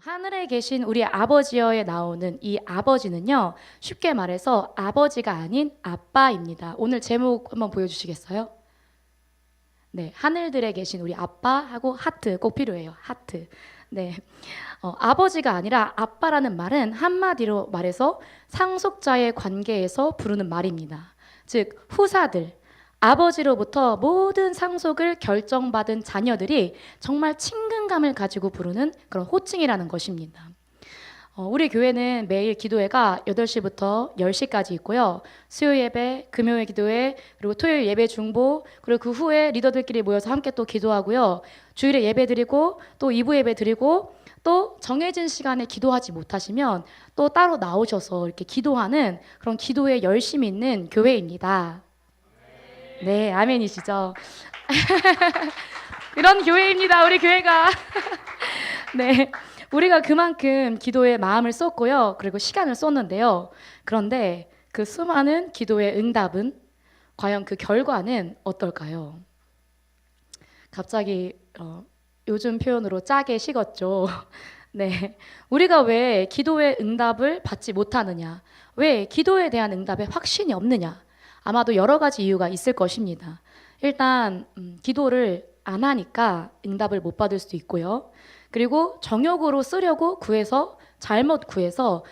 하늘에 계신 우리 아버지여에 나오는 이 아버지는요, 쉽게 말해서 아버지가 아닌 아빠입니다. 오늘 제목 한번 보여주시겠어요? 네, 하늘들에 계신 우리 아빠하고 하트 꼭 필요해요. 하트. 네, 아버지가 아니라 아빠라는 말은 한마디로 말해서 상속자의 관계에서 부르는 말입니다. 즉, 후사들, 아버지로부터 모든 상속을 결정받은 자녀들이 정말 친근감을 가지고 부르는 그런 호칭이라는 것입니다. 우리 교회는 매일 기도회가 8시부터 10시까지 있고요. 수요 예배, 금요일 기도회, 그리고 토요일 예배 중보, 그리고 그 후에 리더들끼리 모여서 함께 또 기도하고요. 주일에 예배 드리고 또 2부 예배 드리고 또 정해진 시간에 기도하지 못하시면 또 따로 나오셔서 이렇게 기도하는 그런 기도에 열심히 있는 교회입니다. 네, 아멘이시죠? 이런 교회입니다, 우리 교회가. 네, 우리가 그만큼 기도에 마음을 쏟고요. 그리고 시간을 쏟는데요. 그런데 그 수많은 기도의 응답은 과연 그 결과는 어떨까요? 갑자기 요즘 표현으로 짜게 식었죠. 네, 우리가 왜 기도의 응답을 받지 못하느냐? 왜 기도에 대한 응답에 확신이 없느냐? 아마도 여러 가지 이유가 있을 것입니다. 일단 기도를 안 하니까 응답을 못 받을 수도 있고요. 그리고 정욕으로 쓰려고 구해서 잘못 구해서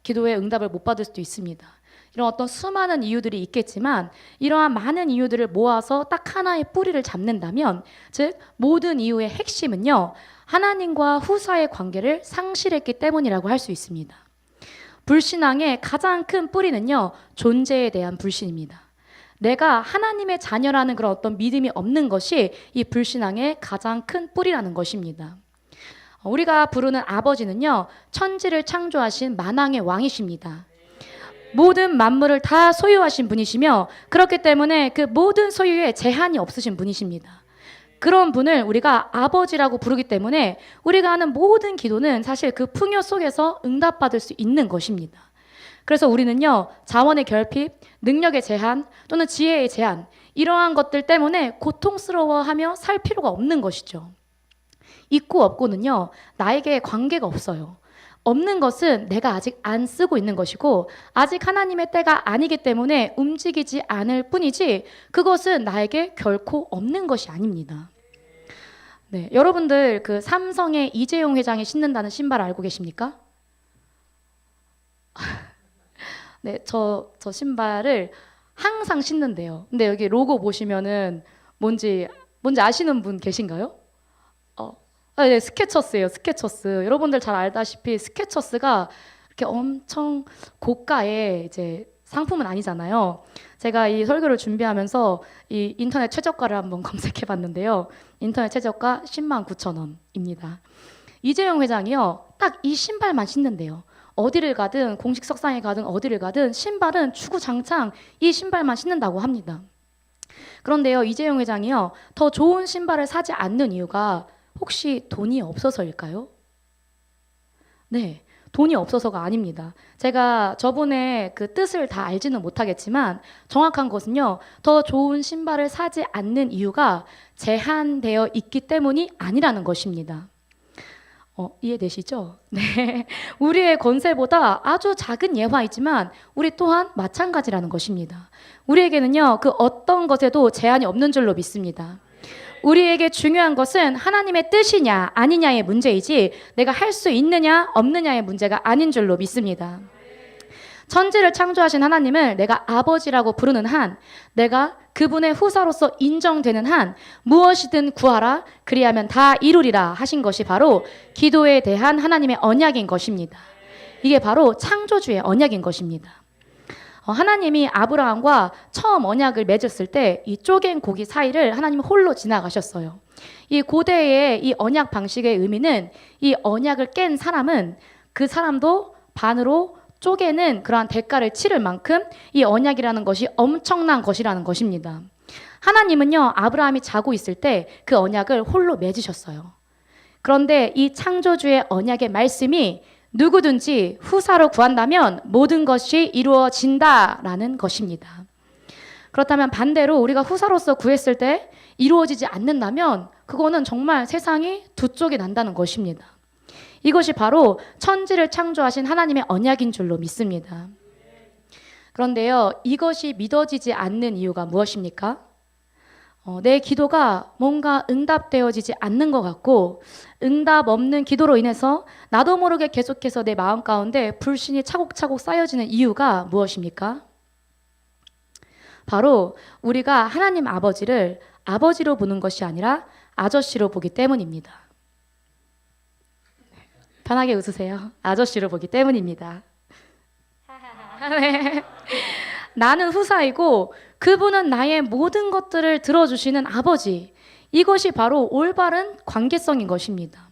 기도의 응답을 못 받을 수도 있습니다. 이런 어떤 수많은 이유들이 있겠지만 이러한 많은 이유들을 모아서 딱 하나의 뿌리를 잡는다면, 즉 모든 이유의 핵심은요, 하나님과 후사의 관계를 상실했기 때문이라고 할 수 있습니다. 불신앙의 가장 큰 뿌리는요, 존재에 대한 불신입니다. 내가 하나님의 자녀라는 그런 어떤 믿음이 없는 것이 이 불신앙의 가장 큰 뿌리라는 것입니다. 우리가 부르는 아버지는요, 천지를 창조하신 만왕의 왕이십니다. 모든 만물을 다 소유하신 분이시며, 그렇기 때문에 그 모든 소유에 제한이 없으신 분이십니다. 그런 분을 우리가 아버지라고 부르기 때문에 우리가 하는 모든 기도는 사실 그 풍요 속에서 응답받을 수 있는 것입니다. 그래서 우리는요, 자원의 결핍, 능력의 제한 또는 지혜의 제한, 이러한 것들 때문에 고통스러워하며 살 필요가 없는 것이죠. 있고 없고는요, 나에게 관계가 없어요. 없는 것은 내가 아직 안 쓰고 있는 것이고, 아직 하나님의 때가 아니기 때문에 움직이지 않을 뿐이지, 그것은 나에게 결코 없는 것이 아닙니다. 네, 여러분들 그 삼성의 이재용 회장이 신는다는 신발 알고 계십니까? 네, 저 신발을 항상 신는데요. 근데 여기 로고 보시면은 뭔지 아시는 분 계신가요? 네, 스케쳐스예요. 스케쳐스. 여러분들 잘 알다시피 스케쳐스가 이렇게 엄청 고가의 이제 상품은 아니잖아요. 제가 이 설교를 준비하면서 이 인터넷 최저가를 한번 검색해 봤는데요. 인터넷 최저가 109,000원입니다. 이재용 회장이요, 딱 이 신발만 신는데요. 어디를 가든, 공식 석상에 가든 어디를 가든 신발은 주구장창 이 신발만 신는다고 합니다. 그런데요, 이재용 회장이요, 더 좋은 신발을 사지 않는 이유가 혹시 돈이 없어서일까요? 네, 돈이 없어서가 아닙니다. 제가 저분의 그 뜻을 다 알지는 못하겠지만 정확한 것은요, 더 좋은 신발을 사지 않는 이유가 제한되어 있기 때문이 아니라는 것입니다. 이해되시죠? 네, 우리의 권세보다 아주 작은 예화이지만 우리 또한 마찬가지라는 것입니다. 우리에게는요, 그 어떤 것에도 제한이 없는 줄로 믿습니다. 우리에게 중요한 것은 하나님의 뜻이냐 아니냐의 문제이지 내가 할 수 있느냐 없느냐의 문제가 아닌 줄로 믿습니다. 천지를 창조하신 하나님을 내가 아버지라고 부르는 한, 내가 그분의 후사로서 인정되는 한 무엇이든 구하라 그리하면 다 이루리라 하신 것이 바로 기도에 대한 하나님의 언약인 것입니다. 이게 바로 창조주의 언약인 것입니다. 하나님이 아브라함과 처음 언약을 맺었을 때 이 쪼갠 고기 사이를 하나님이 홀로 지나가셨어요. 이 고대의 이 언약 방식의 의미는 이 언약을 깬 사람은 그 사람도 반으로 쪼개는 그러한 대가를 치를 만큼 이 언약이라는 것이 엄청난 것이라는 것입니다. 하나님은요, 아브라함이 자고 있을 때 그 언약을 홀로 맺으셨어요. 그런데 이 창조주의 언약의 말씀이 누구든지 후사로 구한다면 모든 것이 이루어진다라는 것입니다. 그렇다면 반대로 우리가 후사로서 구했을 때 이루어지지 않는다면 그거는 정말 세상이 두 쪽이 난다는 것입니다. 이것이 바로 천지를 창조하신 하나님의 언약인 줄로 믿습니다. 그런데요, 이것이 믿어지지 않는 이유가 무엇입니까? 내 기도가 뭔가 응답되어지지 않는 것 같고, 응답 없는 기도로 인해서 나도 모르게 계속해서 내 마음 가운데 불신이 차곡차곡 쌓여지는 이유가 무엇입니까? 바로 우리가 하나님 아버지를 아버지로 보는 것이 아니라 아저씨로 보기 때문입니다. 편하게 웃으세요. 아저씨로 보기 때문입니다. 네. 나는 후사이고 그분은 나의 모든 것들을 들어주시는 아버지. 이것이 바로 올바른 관계성인 것입니다.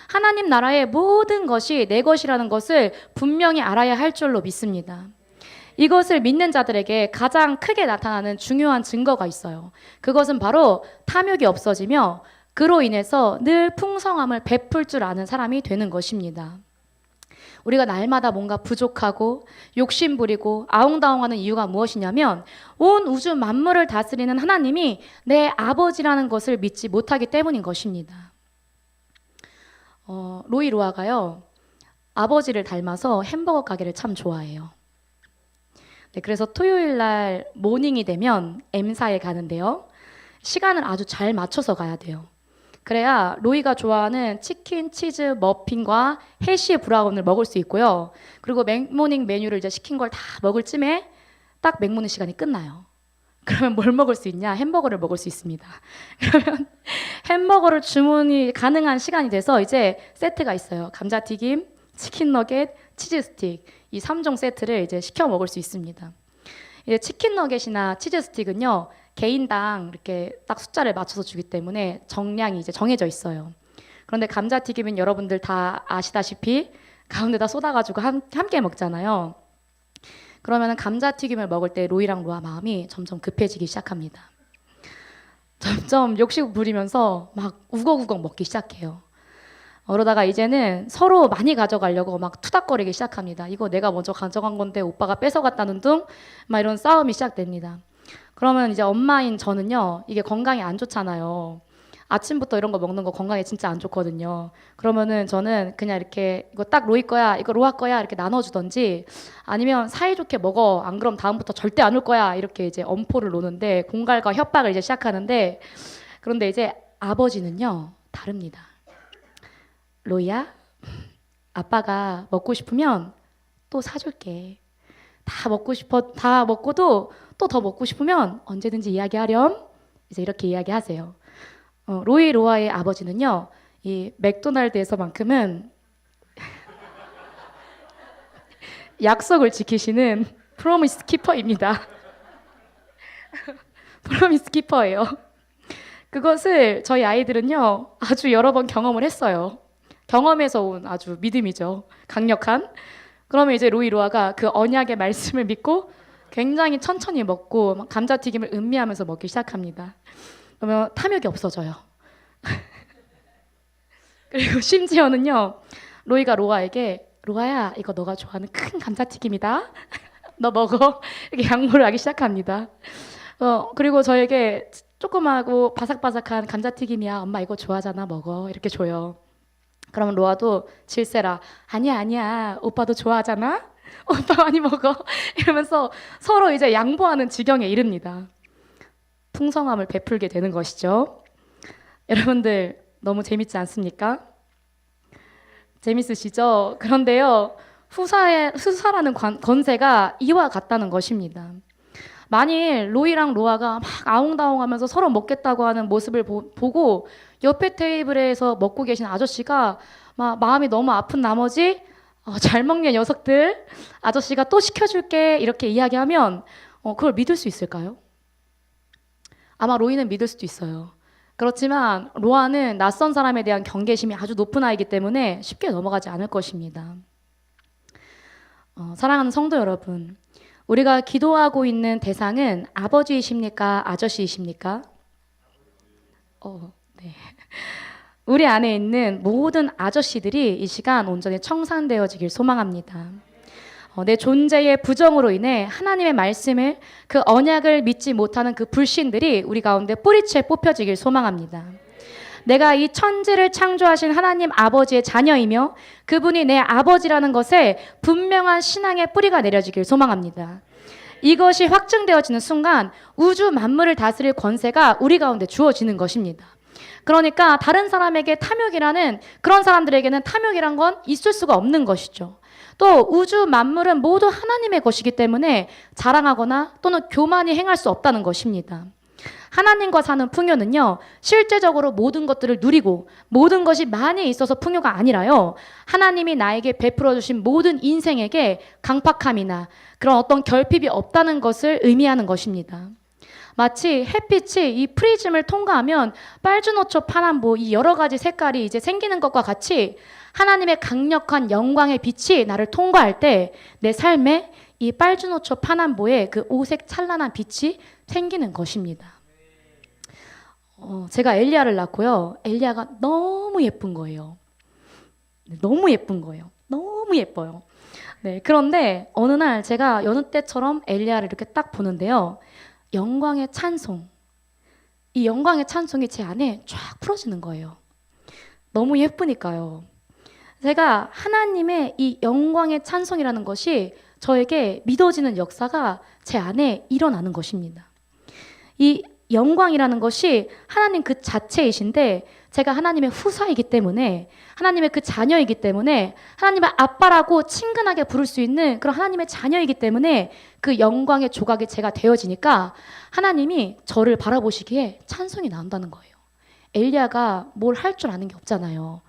하나님 나라의 모든 것이 내 것이라는 것을 분명히 알아야 할 줄로 믿습니다. 이것을 믿는 자들에게 가장 크게 나타나는 중요한 증거가 있어요. 그것은 바로 탐욕이 없어지며 그로 인해서 늘 풍성함을 베풀 줄 아는 사람이 되는 것입니다. 우리가 날마다 뭔가 부족하고 욕심부리고 아웅다웅하는 이유가 무엇이냐면 온 우주 만물을 다스리는 하나님이 내 아버지라는 것을 믿지 못하기 때문인 것입니다. 로이 로아가요, 아버지를 닮아서 햄버거 가게를 참 좋아해요. 네, 그래서 토요일 날 모닝이 되면 M사에 가는데요. 시간을 아주 잘 맞춰서 가야 돼요. 그래야 로이가 좋아하는 치킨, 치즈, 머핀과 해시 브라운을 먹을 수 있고요. 그리고 맥모닝 메뉴를 이제 시킨 걸 다 먹을 쯤에 딱 맥모닝 시간이 끝나요. 그러면 뭘 먹을 수 있냐? 햄버거를 먹을 수 있습니다. 그러면 햄버거를 주문이 가능한 시간이 돼서 이제 세트가 있어요. 감자튀김, 치킨 너겟, 치즈 스틱, 이 3종 세트를 이제 시켜 먹을 수 있습니다. 이제 치킨 너겟이나 치즈 스틱은요, 개인당 이렇게 딱 숫자를 맞춰서 주기 때문에 정량이 이제 정해져 있어요. 그런데 감자튀김은 여러분들 다 아시다시피 가운데다 쏟아가지고 함께 먹잖아요. 그러면 감자튀김을 먹을 때 로이랑 로아 마음이 점점 급해지기 시작합니다. 점점 욕심 부리면서 막 우걱우걱 먹기 시작해요. 그러다가 이제는 서로 많이 가져가려고 막 투닥거리기 시작합니다. 이거 내가 먼저 가져간 건데 오빠가 뺏어갔다는 둥, 막 이런 싸움이 시작됩니다. 그러면 이제 엄마인 저는요, 이게 건강에 안 좋잖아요. 아침부터 이런 거 먹는 거 건강에 진짜 안 좋거든요. 그러면은 저는 그냥 이렇게 이거 딱 로이 거야, 이거 로아 거야 이렇게 나눠주던지, 아니면 사이좋게 먹어, 안 그럼 다음부터 절대 안 올 거야 이렇게 이제 엄포를 놓는데, 공갈과 협박을 이제 시작하는데, 그런데 이제 아버지는요 다릅니다. 로이야, 아빠가 먹고 싶으면 또 사줄게. 다 먹고 싶어, 다 먹고도 또 더 먹고 싶으면 언제든지 이야기하렴. 이제 이렇게 이야기하세요. 로이 로아의 아버지는요, 이 맥도날드에서만큼은 약속을 지키시는 프로미스 키퍼입니다. 프로미스 키퍼예요. 그것을 저희 아이들은요 아주 여러 번 경험을 했어요. 경험에서 온 아주 믿음이죠. 강력한. 그러면 이제 로이 로아가 그 언약의 말씀을 믿고 굉장히 천천히 먹고 감자튀김을 음미하면서 먹기 시작합니다. 그러면 탐욕이 없어져요. 그리고 심지어는요, 로이가 로아에게, 로아야 이거 너가 좋아하는 큰 감자튀김이다. 너 먹어. 이렇게 양보를 하기 시작합니다. 그리고 저에게 조그마하고 바삭바삭한 감자튀김이야. 엄마 이거 좋아하잖아. 먹어. 이렇게 줘요. 그러면 로아도 질세라, 아니야 오빠도 좋아하잖아, 오빠 많이 먹어 이러면서 서로 이제 양보하는 지경에 이릅니다. 풍성함을 베풀게 되는 것이죠. 여러분들 너무 재밌지 않습니까? 재밌으시죠? 그런데요, 후사라는 건세가 이와 같다는 것입니다. 만일 로이랑 로아가 막 아웅다웅하면서 서로 먹겠다고 하는 모습을 보고 옆에 테이블에서 먹고 계신 아저씨가 막 마음이 너무 아픈 나머지 잘 먹는 녀석들, 아저씨가 또 시켜줄게 이렇게 이야기하면 그걸 믿을 수 있을까요? 아마 로이는 믿을 수도 있어요. 그렇지만 로아는 낯선 사람에 대한 경계심이 아주 높은 아이기 때문에 쉽게 넘어가지 않을 것입니다. 사랑하는 성도 여러분, 우리가 기도하고 있는 대상은 아버지이십니까? 아저씨이십니까? 네. 우리 안에 있는 모든 아저씨들이 이 시간 온전히 청산되어지길 소망합니다. 내 존재의 부정으로 인해 하나님의 말씀을, 그 언약을 믿지 못하는 그 불신들이 우리 가운데 뿌리채 뽑혀지길 소망합니다. 내가 이 천지를 창조하신 하나님 아버지의 자녀이며 그분이 내 아버지라는 것에 분명한 신앙의 뿌리가 내려지길 소망합니다. 이것이 확증되어지는 순간 우주 만물을 다스릴 권세가 우리 가운데 주어지는 것입니다. 그러니까 다른 사람에게 탐욕이라는, 그런 사람들에게는 탐욕이란 건 있을 수가 없는 것이죠. 또 우주 만물은 모두 하나님의 것이기 때문에 자랑하거나 또는 교만이 행할 수 없다는 것입니다. 하나님과 사는 풍요는요, 실제적으로 모든 것들을 누리고 모든 것이 많이 있어서 풍요가 아니라요, 하나님이 나에게 베풀어 주신 모든 인생에게 강팍함이나 그런 어떤 결핍이 없다는 것을 의미하는 것입니다. 마치 햇빛이 이 프리즘을 통과하면 빨주노초 파남보 이 여러 가지 색깔이 이제 생기는 것과 같이 하나님의 강력한 영광의 빛이 나를 통과할 때 내 삶에 이 빨주노초 파남보의 그 오색 찬란한 빛이 생기는 것입니다. 제가 엘리야를 낳고요. 엘리야가 너무 예쁜 거예요. 너무 예쁜 거예요. 너무 예뻐요. 네, 그런데 어느 날 제가 여느 때처럼 엘리야를 이렇게 딱 보는데요. 영광의 찬송, 이 영광의 찬송이 제 안에 쫙 풀어지는 거예요. 너무 예쁘니까요. 제가 하나님의 이 영광의 찬송이라는 것이 저에게 믿어지는 역사가 제 안에 일어나는 것입니다. 이 영광이라는 것이 하나님 그 자체이신데 제가 하나님의 후사이기 때문에, 하나님의 그 자녀이기 때문에, 하나님의 아빠라고 친근하게 부를 수 있는 그런 하나님의 자녀이기 때문에 그 영광의 조각이 제가 되어지니까 하나님이 저를 바라보시기에 찬송이 나온다는 거예요. 엘리야가 뭘 할 줄 아는 게 없잖아요.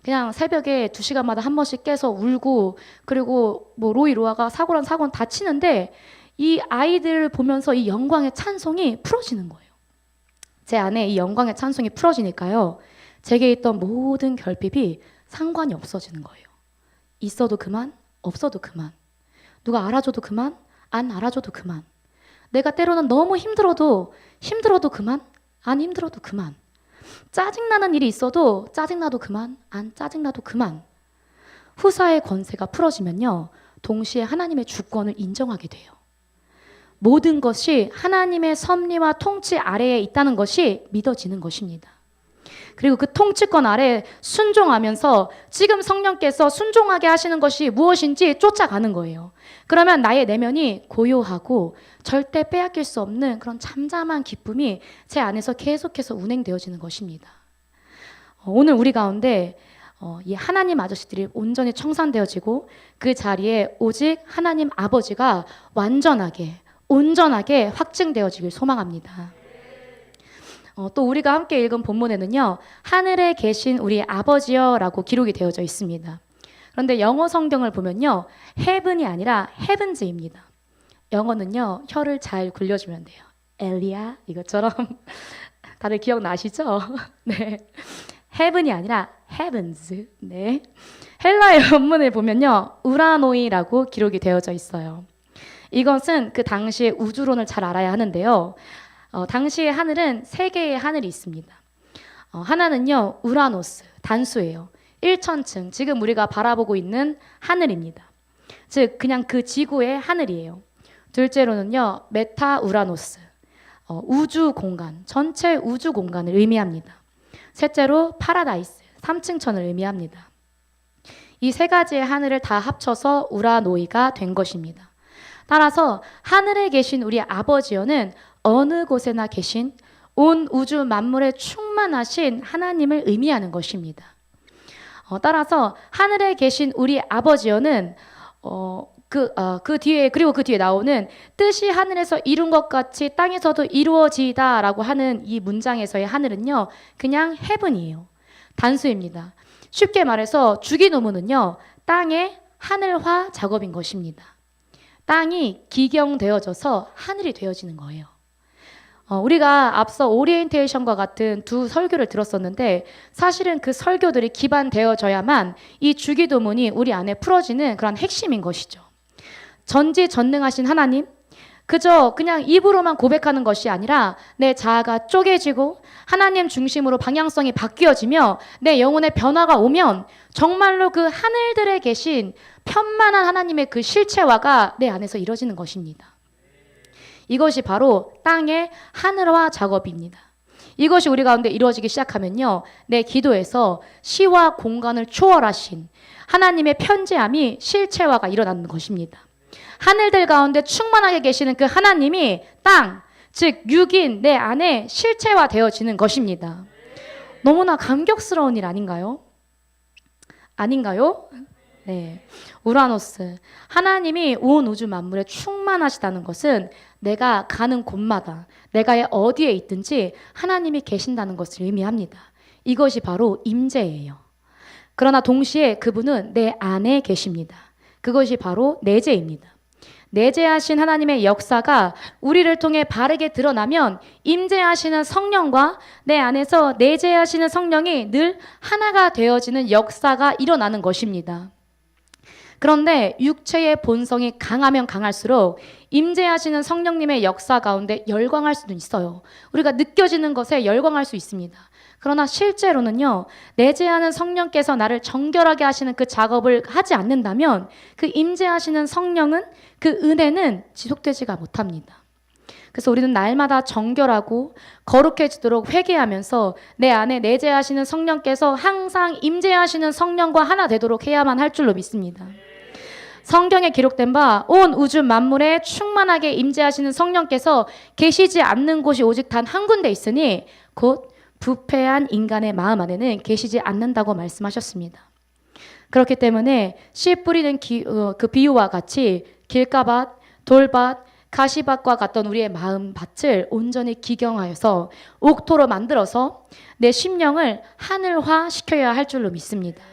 그냥 새벽에 2시간마다 한 번씩 깨서 울고, 그리고 뭐 로이 로아가 사고란 사고는 다 치는데 이 아이들을 보면서 이 영광의 찬송이 풀어지는 거예요. 제 안에 이 영광의 찬송이 풀어지니까요, 제게 있던 모든 결핍이 상관이 없어지는 거예요. 있어도 그만, 없어도 그만. 누가 알아줘도 그만, 안 알아줘도 그만. 내가 때로는 너무 힘들어도 그만, 안 힘들어도 그만. 짜증나는 일이 있어도 짜증나도 그만, 안 짜증나도 그만. 후사의 권세가 풀어지면요, 동시에 하나님의 주권을 인정하게 돼요. 모든 것이 하나님의 섭리와 통치 아래에 있다는 것이 믿어지는 것입니다. 그리고 그 통치권 아래 순종하면서 지금 성령께서 순종하게 하시는 것이 무엇인지 쫓아가는 거예요. 그러면 나의 내면이 고요하고 절대 빼앗길 수 없는 그런 잠잠한 기쁨이 제 안에서 계속해서 운행되어지는 것입니다. 오늘 우리 가운데 이 하나님 아저씨들이 온전히 청산되어지고 그 자리에 오직 하나님 아버지가 온전하게 확증되어지길 소망합니다. 또 우리가 함께 읽은 본문에는요, 하늘에 계신 우리 아버지여 라고 기록이 되어져 있습니다. 그런데 영어 성경을 보면요, heaven이 아니라 heavens입니다. 영어는요, 혀를 잘 굴려주면 돼요. 엘리야 이것처럼. 다들 기억나시죠? 네, heaven이 아니라 heavens. 네, 헬라의 원문을 보면요, 우라노이라고 기록이 되어져 있어요. 이것은 그 당시의 우주론을 잘 알아야 하는데요, 당시의 하늘은 3개의 하늘이 있습니다. 하나는요, 우라노스, 단수예요. 1천층, 지금 우리가 바라보고 있는 하늘입니다. 즉 그냥 그 지구의 하늘이에요. 둘째로는요, 메타 우라노스, 우주 공간, 전체 우주 공간을 의미합니다. 셋째로 파라다이스, 3층천을 의미합니다. 이 3가지의 하늘을 다 합쳐서 우라노이가 된 것입니다. 따라서 하늘에 계신 우리 아버지여는 어느 곳에나 계신 온 우주 만물에 충만하신 하나님을 의미하는 것입니다. 따라서 하늘에 계신 우리 아버지여는 그 뒤에 나오는 뜻이 하늘에서 이룬 것 같이 땅에서도 이루어지다라고 하는 이 문장에서의 하늘은요, 그냥 heaven이에요. 단수입니다. 쉽게 말해서 주기도문은요, 땅의 하늘화 작업인 것입니다. 땅이 기경되어져서 하늘이 되어지는 거예요. 우리가 앞서 오리엔테이션과 같은 2 설교를 들었었는데 사실은 그 설교들이 기반되어져야만 이 주기도문이 우리 안에 풀어지는 그런 핵심인 것이죠. 전지전능하신 하나님, 그저 그냥 입으로만 고백하는 것이 아니라 내 자아가 쪼개지고 하나님 중심으로 방향성이 바뀌어지며 내 영혼의 변화가 오면 정말로 그 하늘들에 계신 편만한 하나님의 그 실체화가 내 안에서 이루어지는 것입니다. 이것이 바로 땅의 하늘화 작업입니다. 이것이 우리 가운데 이루어지기 시작하면요, 내 기도에서 시와 공간을 초월하신 하나님의 편재함이 실체화가 일어나는 것입니다. 하늘들 가운데 충만하게 계시는 그 하나님이 땅, 즉 육인 내 안에 실체화되어지는 것입니다. 너무나 감격스러운 일 아닌가요? 아닌가요? 네. 우라노스, 하나님이 온 우주 만물에 충만하시다는 것은 내가 가는 곳마다, 내가 어디에 있든지 하나님이 계신다는 것을 의미합니다. 이것이 바로 임재예요. 그러나 동시에 그분은 내 안에 계십니다. 그것이 바로 내재입니다. 내재하신 하나님의 역사가 우리를 통해 바르게 드러나면 임재하시는 성령과 내 안에서 내재하시는 성령이 늘 하나가 되어지는 역사가 일어나는 것입니다. 그런데 육체의 본성이 강하면 강할수록 임재하시는 성령님의 역사 가운데 열광할 수도 있어요. 우리가 느껴지는 것에 열광할 수 있습니다. 그러나 실제로는요, 내재하는 성령께서 나를 정결하게 하시는 그 작업을 하지 않는다면 그 임재하시는 성령은, 그 은혜는 지속되지가 못합니다. 그래서 우리는 날마다 정결하고 거룩해지도록 회개하면서 내 안에 내재하시는 성령께서 항상 임재하시는 성령과 하나 되도록 해야만 할 줄로 믿습니다. 성경에 기록된 바 온 우주 만물에 충만하게 임재하시는 성령께서 계시지 않는 곳이 오직 단 한 군데 있으니 곧 부패한 인간의 마음 안에는 계시지 않는다고 말씀하셨습니다. 그렇기 때문에 씨 뿌리는 그 비유와 같이 길가밭, 돌밭, 가시밭과 같던 우리의 마음밭을 온전히 기경하여서 옥토로 만들어서 내 심령을 하늘화 시켜야 할 줄로 믿습니다.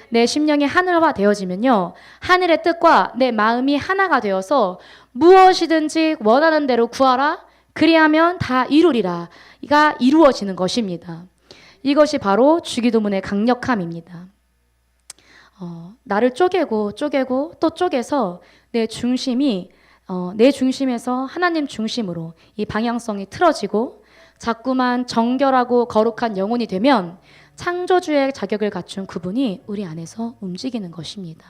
내 심령이 하늘화 되어지면요, 하늘의 뜻과 내 마음이 하나가 되어서 무엇이든지 원하는 대로 구하라, 그리하면 다 이루리라 가 이루어지는 것입니다. 이것이 바로 주기도문의 강력함입니다. 나를 쪼개고 또 쪼개서 내 중심에서 하나님 중심으로 이 방향성이 틀어지고 자꾸만 정결하고 거룩한 영혼이 되면 창조주의 자격을 갖춘 그분이 우리 안에서 움직이는 것입니다.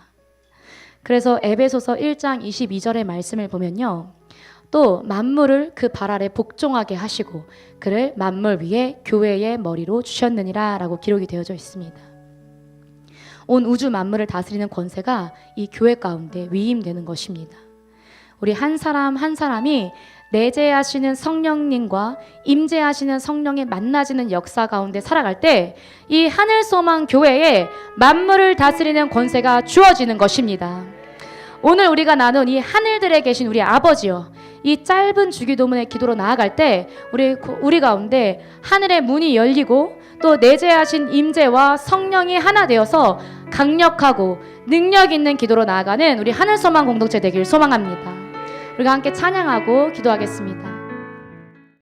그래서 에베소서 1장 22절의 말씀을 보면요, 또 만물을 그 발 아래 복종하게 하시고 그를 만물 위에 교회의 머리로 주셨느니라 라고 기록이 되어져 있습니다. 온 우주 만물을 다스리는 권세가 이 교회 가운데 위임되는 것입니다. 우리 한 사람 한 사람이 내재하시는 성령님과 임재하시는 성령이 만나지는 역사 가운데 살아갈 때 이 하늘소망 교회에 만물을 다스리는 권세가 주어지는 것입니다. 오늘 우리가 나눈 이 하늘들에 계신 우리 아버지요, 이 짧은 주기도문의 기도로 나아갈 때 우리 가운데 하늘의 문이 열리고 또 내재하신 임재와 성령이 하나 되어서 강력하고 능력 있는 기도로 나아가는 우리 하늘소망 공동체 되길 소망합니다. 우리가 함께 찬양하고 기도하겠습니다.